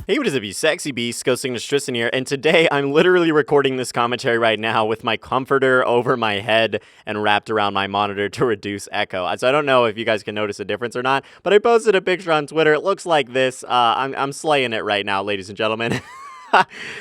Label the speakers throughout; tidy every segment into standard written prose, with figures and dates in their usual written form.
Speaker 1: Hey, what is up, you sexy beast? GhostSickness Tristan here, and today I'm literally recording this commentary right now with my comforter over my head and wrapped around my monitor to reduce echo. So I don't know if you guys can notice a difference or not, but I posted a picture on Twitter. It looks like this. I'm slaying it right now, ladies and gentlemen.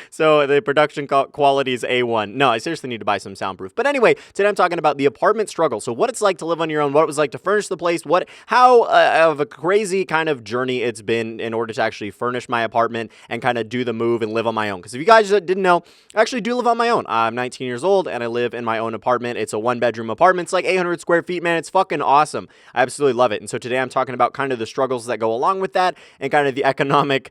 Speaker 1: So the production quality is A1. No, I seriously need to buy some soundproof. But anyway, today I'm talking about the apartment struggle. So what it's like to live on your own, what it was like to furnish the place, how of a crazy kind of journey it's been in order to actually furnish my apartment and kind of do the move and live on my own. Because if you guys didn't know, I actually do live on my own. I'm 19 years old and I live in my own apartment. It's a 1-bedroom apartment. It's like 800 square feet, man. It's fucking awesome. I absolutely love it. And so today I'm talking about kind of the struggles that go along with that and kind of the economic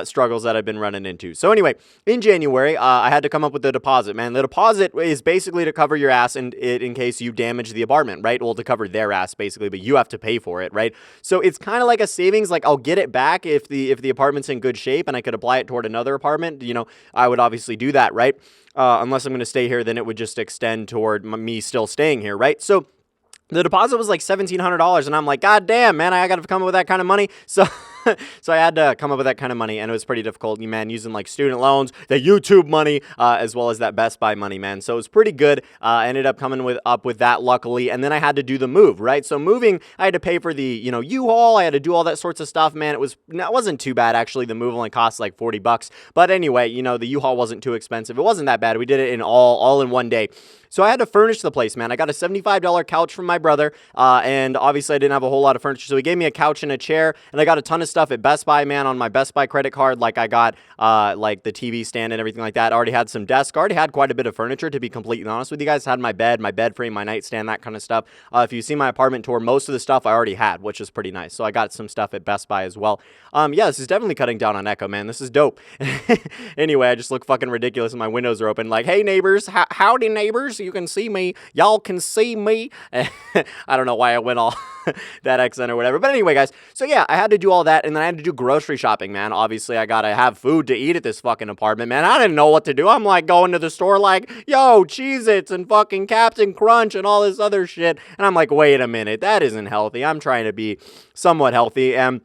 Speaker 1: struggles that I've been running into. So anyway, in January, I had to come up with a deposit, man. The deposit is basically to cover your ass in case you damage the apartment, right? Well, to cover their ass, basically, but you have to pay for it, right? So it's kind of like a savings. Like, I'll get it back if the apartment's in good shape and I could apply it toward another apartment. You know, I would obviously do that, right? Unless I'm going to stay here, then it would just extend toward me still staying here, right? So the deposit was like $1,700, and I'm like, God damn, man, I got to come up with that kind of money. So I had to come up with that kind of money, and it was pretty difficult, man, using like student loans, the YouTube money, as well as that Best Buy money, man. So it was pretty good. I ended up coming up with that, luckily, and then I had to do the move, right? So moving, I had to pay for the, U-Haul. I had to do all that sorts of stuff, man. It wasn't too bad, actually. The move only cost like $40. But anyway, the U-Haul wasn't too expensive. It wasn't that bad. We did it in all in one day. So I had to furnish the place, man. I got a $75 couch from my brother, and obviously I didn't have a whole lot of furniture, so he gave me a couch and a chair, and I got a ton of stuff at Best Buy, man, on my Best Buy credit card. Like, I got like the TV stand and everything like that. I already had some desk. I already had quite a bit of furniture, to be completely honest with you guys. I had my bed frame, my nightstand, that kind of stuff. If you see my apartment tour, most of the stuff I already had, which is pretty nice. So I got some stuff at Best Buy as well. Yeah, this is definitely cutting down on echo, man. This is dope. Anyway, I just look fucking ridiculous and my windows are open. Like, hey, neighbors. Howdy, neighbors. You can see me. Y'all can see me. I don't know why I went all that accent or whatever. But anyway, guys. So yeah, I had to do all that, and then I had to do grocery shopping, man. Obviously, I gotta have food to eat at this fucking apartment, man. I didn't know what to do. I'm like going to the store like, yo, Cheez-Its and fucking Captain Crunch and all this other shit. And I'm like, wait a minute, that isn't healthy. I'm trying to be somewhat healthy. And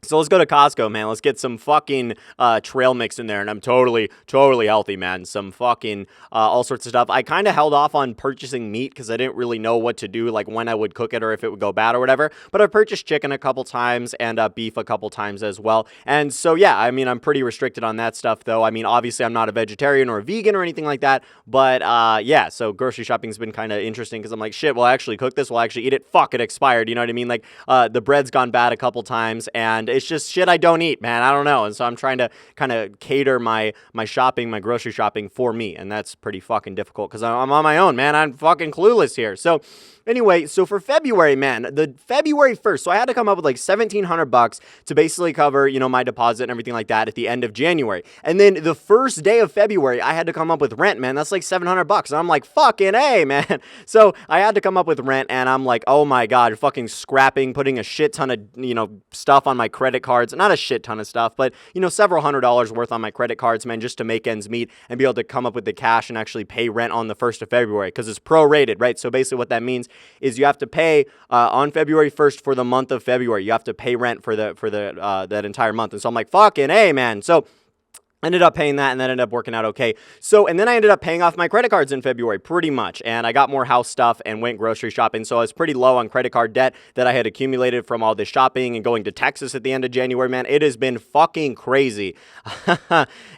Speaker 1: so let's go to Costco, man. Let's get some fucking trail mix in there. And I'm totally healthy, man. Some fucking all sorts of stuff. I kind of held off on purchasing meat because I didn't really know what to do, like when I would cook it or if it would go bad or whatever. But I purchased chicken a couple times and beef a couple times as well. And so, yeah, I mean, I'm pretty restricted on that stuff, though. I mean, obviously, I'm not a vegetarian or a vegan or anything like that. But, yeah, so grocery shopping's been kind of interesting because I'm like, shit, will I actually cook this? Will I actually eat it? Fuck, it expired. You know what I mean? Like, the bread's gone bad a couple times, and it's just shit I don't eat, man. I don't know. And so I'm trying to kind of cater my shopping, my grocery shopping for me. And that's pretty fucking difficult because I'm on my own, man. I'm fucking clueless here. So anyway, so for February, man, the February 1st, so I had to come up with like $1,700 to basically cover, my deposit and everything like that at the end of January. And then the first day of February, I had to come up with rent, man. That's like $700. And I'm like, fucking A, man. So I had to come up with rent, and I'm like, oh my God, fucking scrapping, putting a shit ton of, stuff on my credit cards. Not a shit ton of stuff, but, several $100s worth on my credit cards, man, just to make ends meet and be able to come up with the cash and actually pay rent on the 1st of February because it's prorated, right? So basically what that means is you have to pay on February 1st for the month of February. You have to pay rent for that entire month. And so I'm like, fucking A, man. So I ended up paying that, and that ended up working out okay. So, and then I ended up paying off my credit cards in February, pretty much. And I got more house stuff and went grocery shopping. So I was pretty low on credit card debt that I had accumulated from all this shopping and going to Texas at the end of January, man. It has been fucking crazy.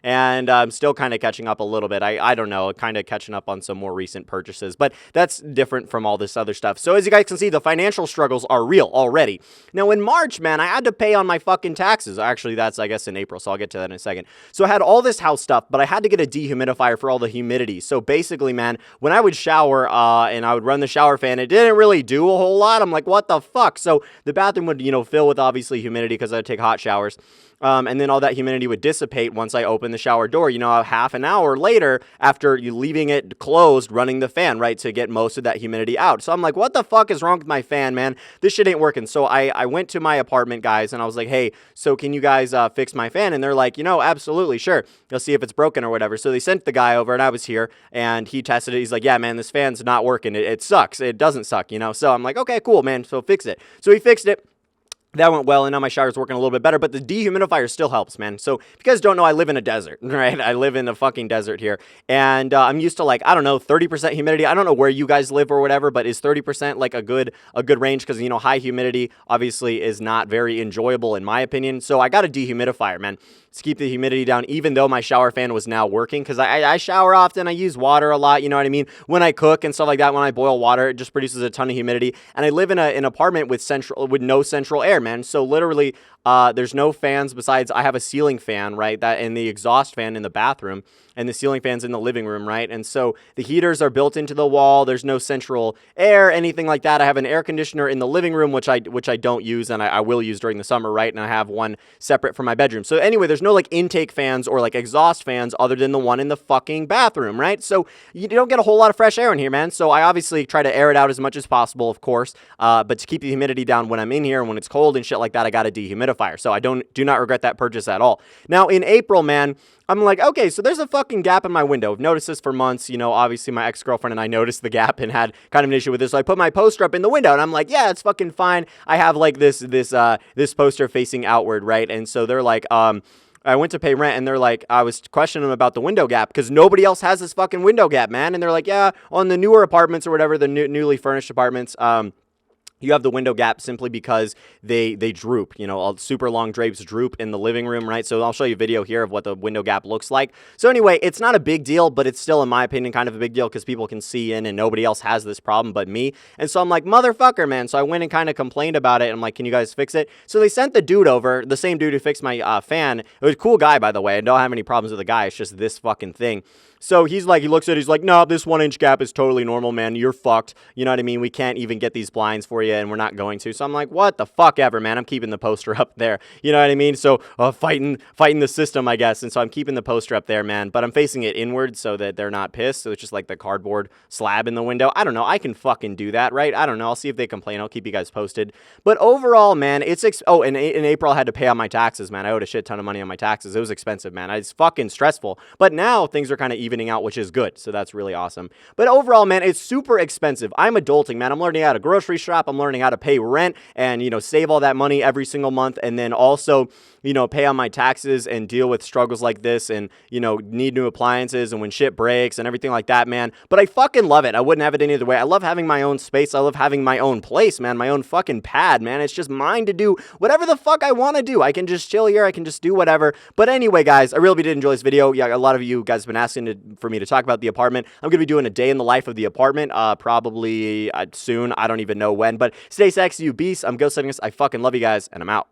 Speaker 1: And I'm still kind of catching up a little bit. I don't know, kind of catching up on some more recent purchases. But that's different from all this other stuff. So as you guys can see, the financial struggles are real already. Now, in March, man, I had to pay on my fucking taxes. Actually, that's, I guess, in April. So I'll get to that in a second. So I had all this house stuff, but I had to get a dehumidifier for all the humidity. So basically, man, when I would shower and I would run the shower fan, it didn't really do a whole lot. I'm like, what the fuck? So the bathroom would, fill with obviously humidity because I'd take hot showers. And then all that humidity would dissipate once I opened the shower door, half an hour later after you leaving it closed, running the fan, right, to get most of that humidity out. So I'm like, what the fuck is wrong with my fan, man? This shit ain't working. So I went to my apartment, guys, and I was like, hey, so can you guys fix my fan? And they're like, absolutely, sure. You'll see if it's broken or whatever. So they sent the guy over, and I was here, and he tested it. He's like, yeah, man, this fan's not working. It sucks. It doesn't suck, So I'm like, okay, cool, man. So fix it. So he fixed it. that went well, and now my shower's working a little bit better, but the dehumidifier still helps, man. So if you guys don't know, I live in a desert, right? I live in a fucking desert here, and I'm used to, like, I don't know, 30% humidity. I don't know where you guys live or whatever, but is 30% like a good range? Because, you know, high humidity obviously is not very enjoyable in my opinion. So I got a dehumidifier, man, to keep the humidity down, even though my shower fan was now working, because I shower often, I use water a lot, you know what I mean? When I cook and stuff like that, when I boil water, it just produces a ton of humidity, and I live in an apartment with no central air, man. So literally, there's no fans besides I have a ceiling fan, right? That and the exhaust fan in the bathroom, and the ceiling fans in the living room, right? And so the heaters are built into the wall. There's no central air, anything like that. I have an air conditioner in the living room, which I don't use, and I will use during the summer, right? And I have one separate from my bedroom. So anyway, there's no like intake fans or like exhaust fans other than the one in the fucking bathroom, right? So you don't get a whole lot of fresh air in here, man. So I obviously try to air it out as much as possible, of course. But to keep the humidity down when I'm in here and when it's cold and shit like that, I got a dehumidifier. So I do not regret that purchase at all. Now in April, man, I'm like, okay, so there's a fucking gap in my window. I've noticed this for months. You know, obviously my ex-girlfriend and I noticed the gap and had kind of an issue with this. So I put my poster up in the window and I'm like, yeah, it's fucking fine. I have like this poster facing outward, right? And so they're like, I went to pay rent and they're like, I was questioning them about the window gap because nobody else has this fucking window gap, man. And they're like, yeah, on the newer apartments or whatever, the newly furnished apartments, you have the window gap simply because they droop, you know, all super long drapes droop in the living room, right? So I'll show you a video here of what the window gap looks like. So anyway, it's not a big deal, but it's still, in my opinion, kind of a big deal because people can see in and nobody else has this problem but me. And so I'm like, motherfucker, man. So I went and kind of complained about it. And I'm like, can you guys fix it? So they sent the dude over, the same dude who fixed my fan. It was a cool guy, by the way. I don't have any problems with the guy. It's just this fucking thing. So he's like, he looks at it, he's like, no, this 1 inch gap is totally normal, man. You're fucked. You know what I mean? We can't even get these blinds for you, and we're not going to. So I'm like, what the fuck ever, man. I'm keeping the poster up there. You know what I mean? So fighting the system, I guess. And so I'm keeping the poster up there, man. But I'm facing it inward so that they're not pissed. So it's just like the cardboard slab in the window. I don't know. I can fucking do that, right? I don't know. I'll see if they complain. I'll keep you guys posted. But overall, man, it's in April I had to pay on my taxes, man. I owed a shit ton of money on my taxes. It was expensive, man. It's fucking stressful. But now things are kind of evening out, which is good. So that's really awesome. But overall, man, it's super expensive. I'm adulting, man. I'm learning how to grocery shop. I'm learning how to pay rent and, you know, save all that money every single month. And then also, you know, pay on my taxes and deal with struggles like this and, you know, need new appliances and when shit breaks and everything like that, man. But I fucking love it. I wouldn't have it any other way. I love having my own space. I love having my own place, man. My own fucking pad, man. It's just mine to do whatever the fuck I want to do. I can just chill here. I can just do whatever. But anyway, guys, I really did enjoy this video. Yeah, a lot of you guys have been asking for me to talk about the apartment. I'm going to be doing a day in the life of the apartment, probably soon. I don't even know when, but stay sexy, you beasts. I'm GhostSickness. I fucking love you guys, and I'm out.